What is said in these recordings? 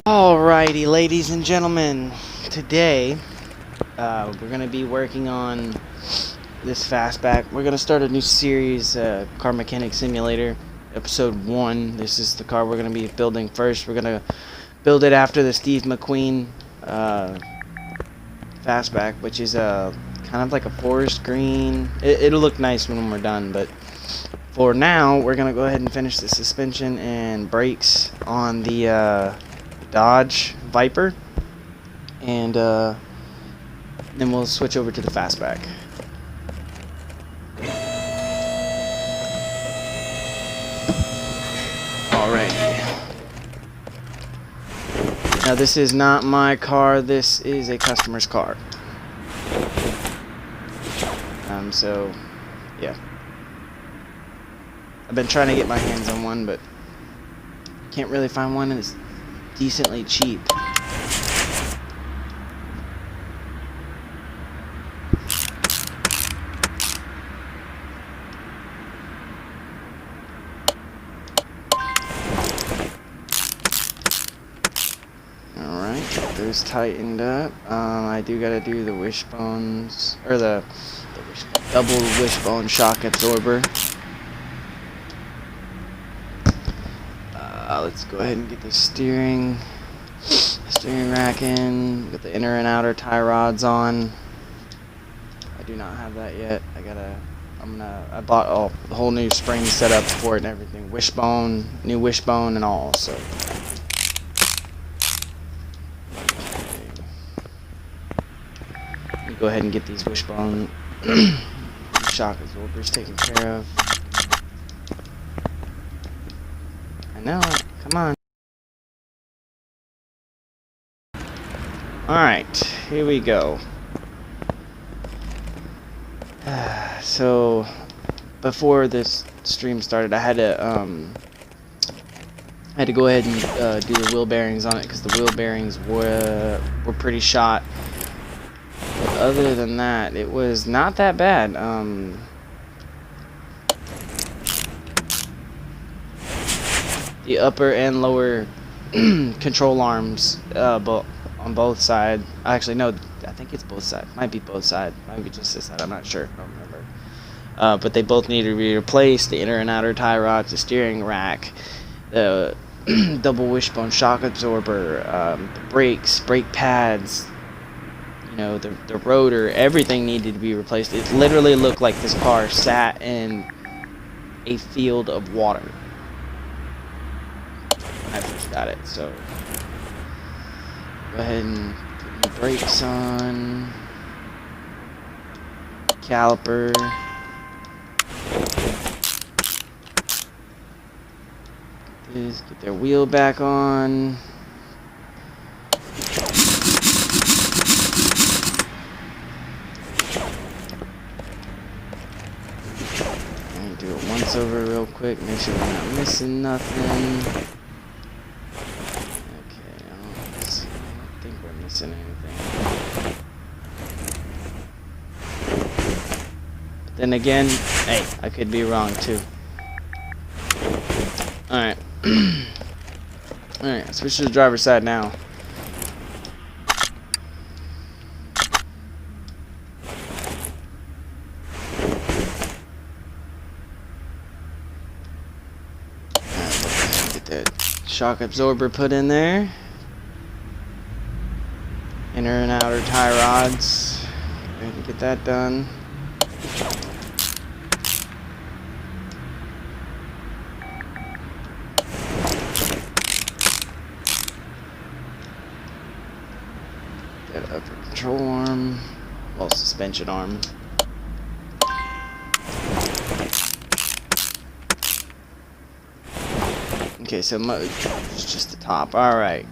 Alrighty, ladies and gentlemen, today we're going to be working on this fastback. We're going to start a new series, Car Mechanic Simulator, episode 1. This is the car we're going to be building first. We're going to build it after the Steve McQueen fastback, which is kind of like a forest green. It'll look nice when we're done, but for now, we're going to go ahead and finish the suspension and brakes on the Dodge Viper, and then we'll switch over to the fastback. Alrighty. Now this is not my car, this is a customer's car. So yeah. I've been trying to get my hands on one, but can't really find one that's decently cheap. Alright, those tightened up. I do gotta do the wishbones, or the double wishbone shock absorber. Let's go ahead and get the steering rack in. Get the inner and outer tie rods on. I do not have that yet. I bought the whole new spring setup for it and everything. Wishbone, new wishbone and all. So. Let me go ahead and get these wishbone shock absorbers taken care of. I know. Come on. Alright, here we go. So, before this stream started, I had to go ahead and do the wheel bearings on it because the wheel bearings were pretty shot. But other than that, it was not that bad. The upper and lower control arms on both sides. Actually, no, I think it's both sides. Might be both sides. Might be just this side. I'm not sure. I don't remember. But they both need to be replaced. The inner and outer tie rods, the steering rack, the double wishbone shock absorber, the brakes, brake pads. You know, the rotor. Everything needed to be replaced. It literally looked like this car sat in a field of water. I first got it, so go ahead and put the brakes on, caliper, just get their wheel back on, and do it once over real quick, make sure we're not missing nothing. Missing anything. But then again, hey, I could be wrong too. Alright. Alright, switch to the driver's side now. Get that shock absorber put in there. Inner and outer tie rods. Go ahead and get that done. That upper control arm. Well, suspension arm. Okay, so it's just the top. Alright.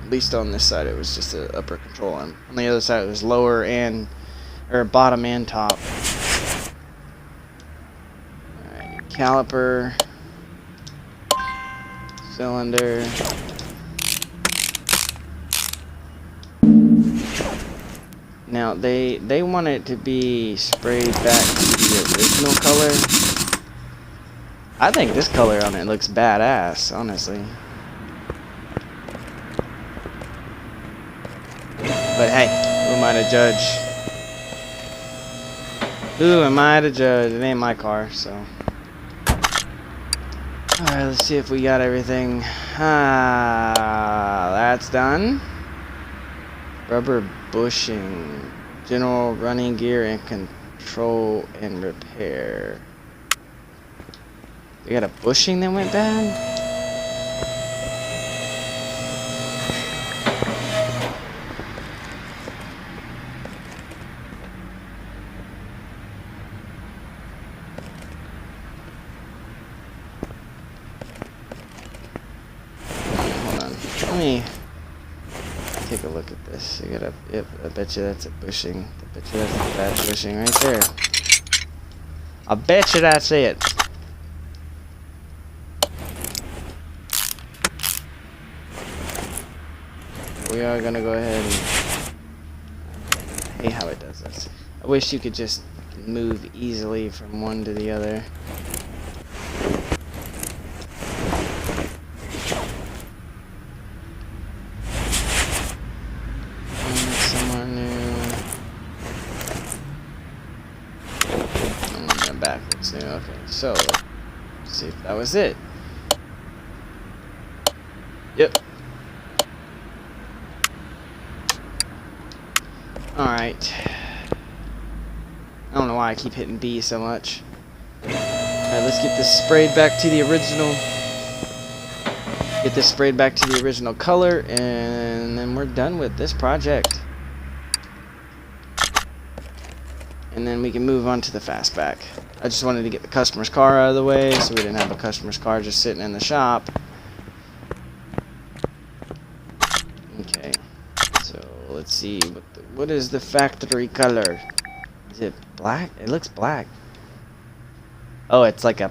At least on this side it was just an upper control arm. On the other side it was lower and bottom and top. Alright, caliper, cylinder. Now they want it to be sprayed back to the original color. I think this color on it looks badass, honestly. am I to judge? Who am I to judge? It ain't my car, so. Alright, let's see if we got everything. That's done. Rubber bushing. General running gear and control and repair. We got a bushing that went bad? Let me take a look at this. You got yep, I bet you that's a bushing. I bet you that's a bad bushing right there. I bet you that's it. We are gonna go ahead and I hate how it does this. I wish you could just move easily from one to the other. Backwards now. Okay, so let's see if that was it. Yep. Alright. I don't know why I keep hitting B so much. Alright, let's get this sprayed back to the original. Get this sprayed back to the original color, and then we're done with this project. And then we can move on to the fastback. I just wanted to get the customer's car out of the way so we didn't have a customer's car just sitting in the shop. Okay, so let's see what is the factory color? Is it black? It looks black. Oh, it's like a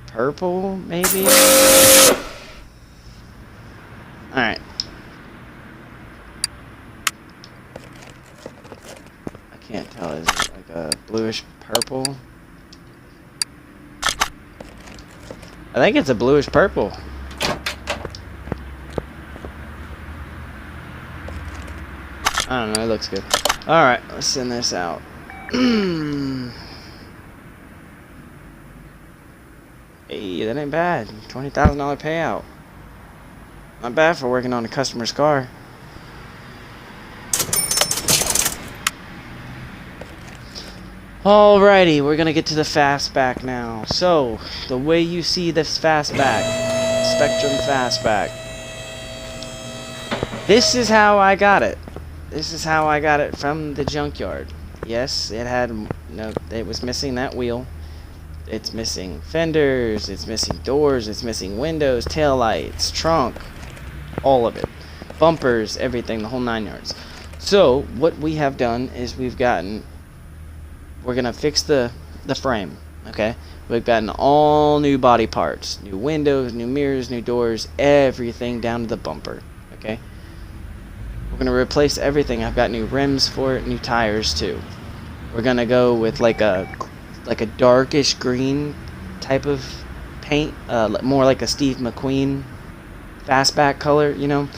purple maybe? Alright. I can't tell, is it like a bluish purple? I think it's a bluish purple. I don't know, it looks good. Alright, let's send this out. Hey, that ain't bad. $20,000 payout. Not bad for working on a customer's car. Alrighty, we're gonna get to the fastback now. So, the way you see this fastback, Spectrum fastback. This is how I got it. This is how I got it from the junkyard. Yes, it had no. It was missing that wheel. It's missing fenders. It's missing doors. It's missing windows, tail lights, trunk, all of it, bumpers, everything, the whole 9 yards. So, what we have done is we're gonna fix the frame, okay? We've gotten all new body parts, new windows, new mirrors, new doors, everything down to the bumper, okay? We're gonna replace everything. I've got new rims for it, new tires too. We're gonna go with like a darkish green type of paint, more like a Steve McQueen fastback color, you know?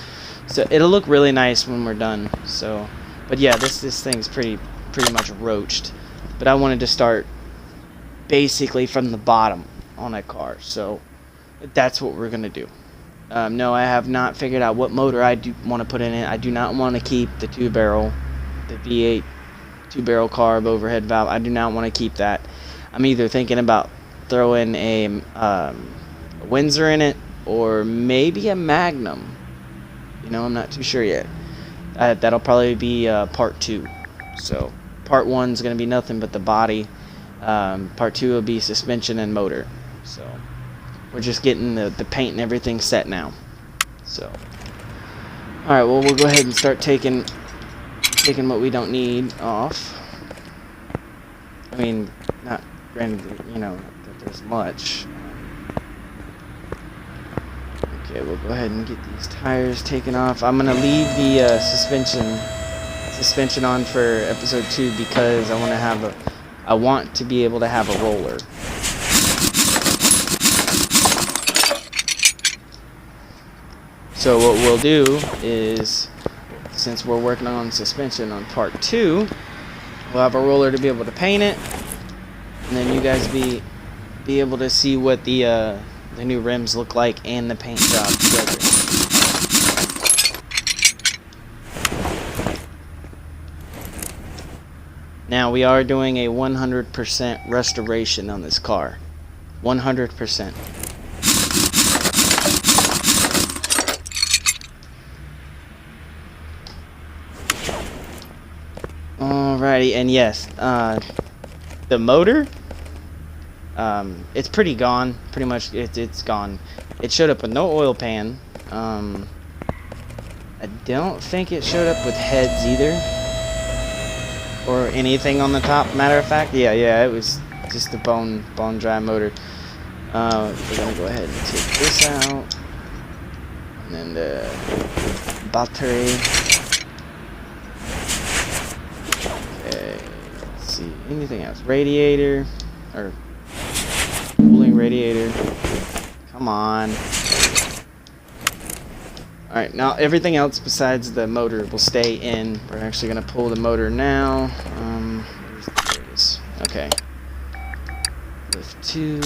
So it'll look really nice when we're done. So, but yeah, this thing's pretty much roached. But I wanted to start basically from the bottom on that car, so that's what we're gonna do. No, I have not figured out what motor I do want to put in it. I do not want to keep the 2-barrel, the V8 2-barrel carb overhead valve. I do not want to keep that. I'm either thinking about throwing a Windsor in it or maybe a Magnum. You know, I'm not too sure yet. That'll probably be part 2. So. Part 1 is going to be nothing but the body. Part 2 will be suspension and motor. So we're just getting the paint and everything set now. So alright, well, we'll go ahead and start taking what we don't need off. I mean, not granted, you know, that there's much. Okay, we'll go ahead and get these tires taken off. I'm going to leave the suspension on for episode 2 because I want to be able to have a roller. So what we'll do is since we're working on suspension on part 2, we'll have a roller to be able to paint it, and then you guys be able to see what the new rims look like and the paint job together. Now we are doing a 100% restoration on this car. 100%. Alrighty, and yes, the motor, it's pretty gone. Pretty much, it's gone. It showed up with no oil pan. I don't think it showed up with heads either, or anything on the top. Matter of fact, yeah, it was just a bone dry motor. We're gonna go ahead and take this out, and then the battery. See anything else? Radiator or cooling radiator. Come on. Alright, now everything else besides the motor will stay in. We're actually gonna pull the motor now. There it is. Okay. Lift 2.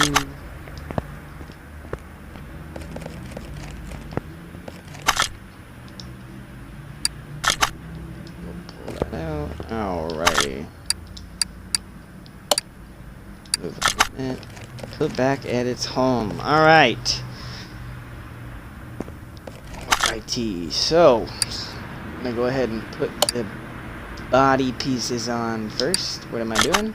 We'll pull that out. Alrighty. Move equipment. Put back at its home. Alright. Alrighty. So, I'm gonna go ahead and put the body pieces on first. What am I doing?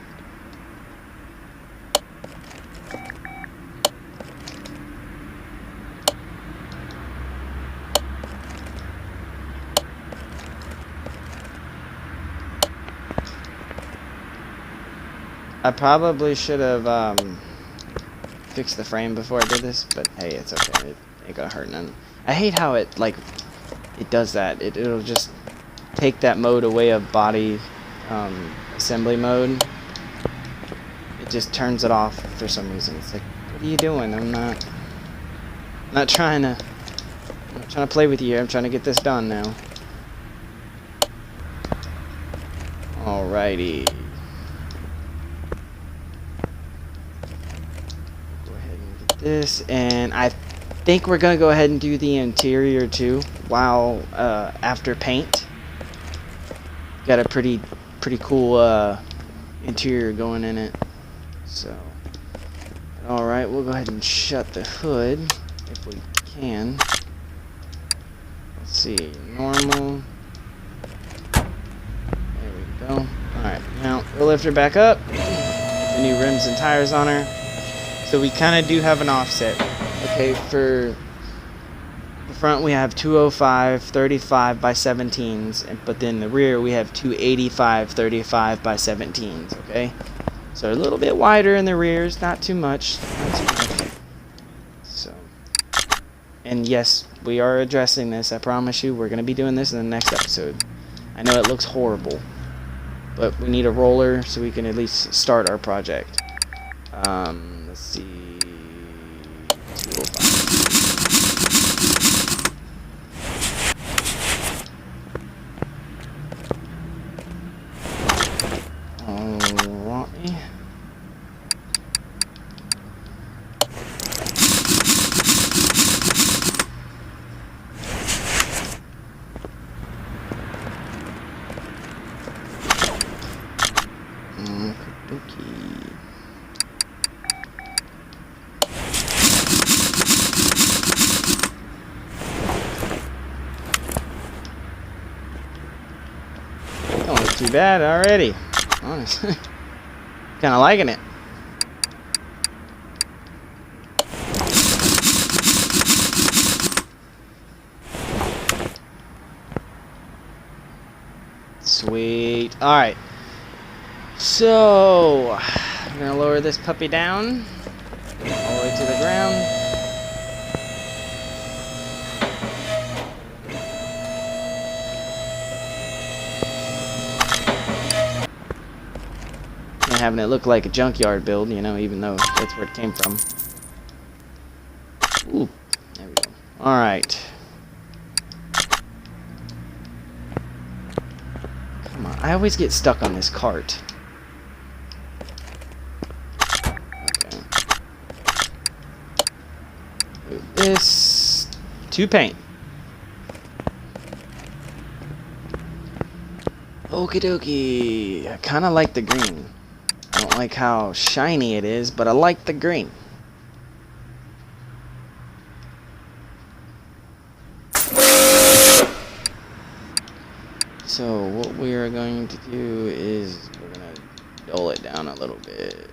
I probably should have fixed the frame before I did this, but hey, it's okay. It ain't gonna hurt none. I hate how it does that. It'll just take that mode away of body assembly mode. It just turns it off for some reason. It's like, what are you doing? I'm not trying to play with you here. I'm trying to get this done now. Alrighty. This, and I think we're gonna go ahead and do the interior too while after paint. Got a pretty cool interior going in it. So alright, we'll go ahead and shut the hood if we can. Let's see, normal. There we go. Alright, now we'll lift her back up. Put the new rims and tires on her. So we kind of do have an offset. Okay, for the front we have 205 35 by 17s, but then the rear we have 285 35 by 17s, okay? So a little bit wider in the rears, not too much. So, and yes, we are addressing this. I promise you, we're going to be doing this in the next episode. I know it looks horrible, but we need a roller so we can at least start our project. Let's see. 205. Alright. Okay. Too bad already, honestly. Kind of liking it. Sweet. All right. So I'm gonna lower this puppy down all the way to the ground. Having it look like a junkyard build, you know, even though that's where it came from. Ooh, there we go. Alright. I always get stuck on this cart. Okay. Move this to paint. Okie dokie. I kind of like the green. I don't like how shiny it is, but I like the green. So what we are going to do is we're going to dull it down a little bit.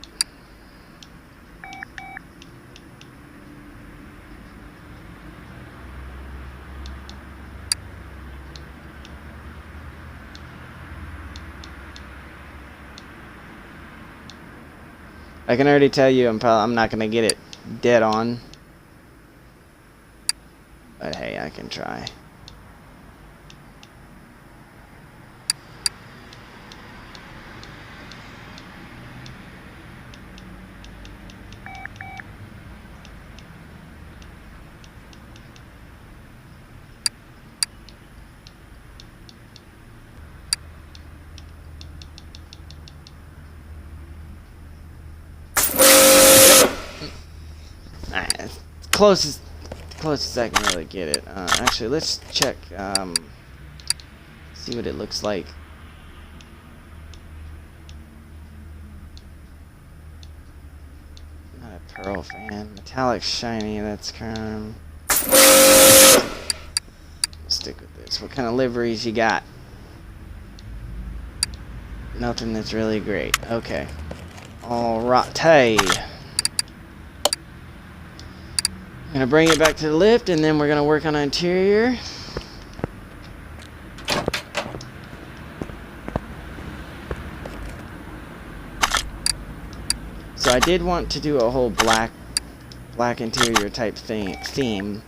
I can already tell you I'm not going to get it dead on. But hey, I can try. Alright, closest I can really get it. Actually, let's check, see what it looks like. Not a pearl fan. Metallic shiny, that's kind of... Stick with this. What kind of liveries you got? Nothing that's really great. Okay. Alright, hey. I'm gonna bring it back to the lift, and then we're gonna work on the interior. So I did want to do a whole black interior type theme,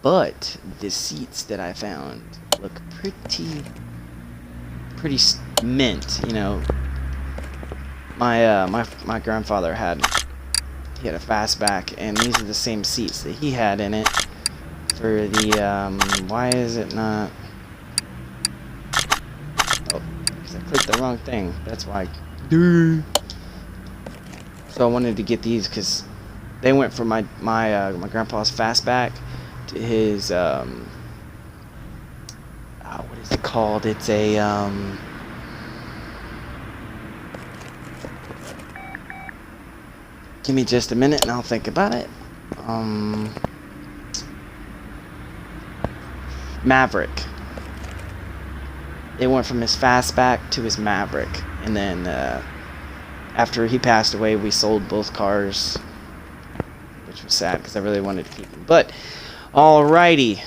but the seats that I found look pretty mint. You know, my grandfather had a fastback, and these are the same seats that he had in it for the why is it not? Oh, 'cause I clicked the wrong thing. That's why. So I wanted to get these because they went from my grandpa's fastback to his what is it called? It's a give me just a minute and I'll think about it. Maverick. It went from his fastback to his Maverick, and then after he passed away, we sold both cars, which was sad because I really wanted to keep them. But alrighty,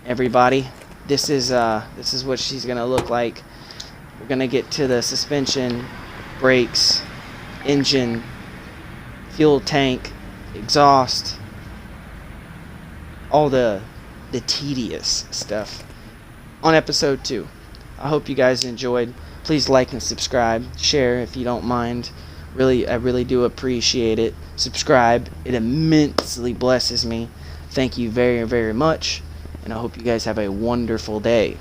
everybody, this is what she's gonna look like. We're gonna get to the suspension, brakes, engine, fuel tank, exhaust, all the tedious stuff on episode 2. I hope you guys enjoyed. Please like and subscribe, share if you don't mind. I really do appreciate it. Subscribe, it immensely blesses me. Thank you very, very much, and I hope you guys have a wonderful day.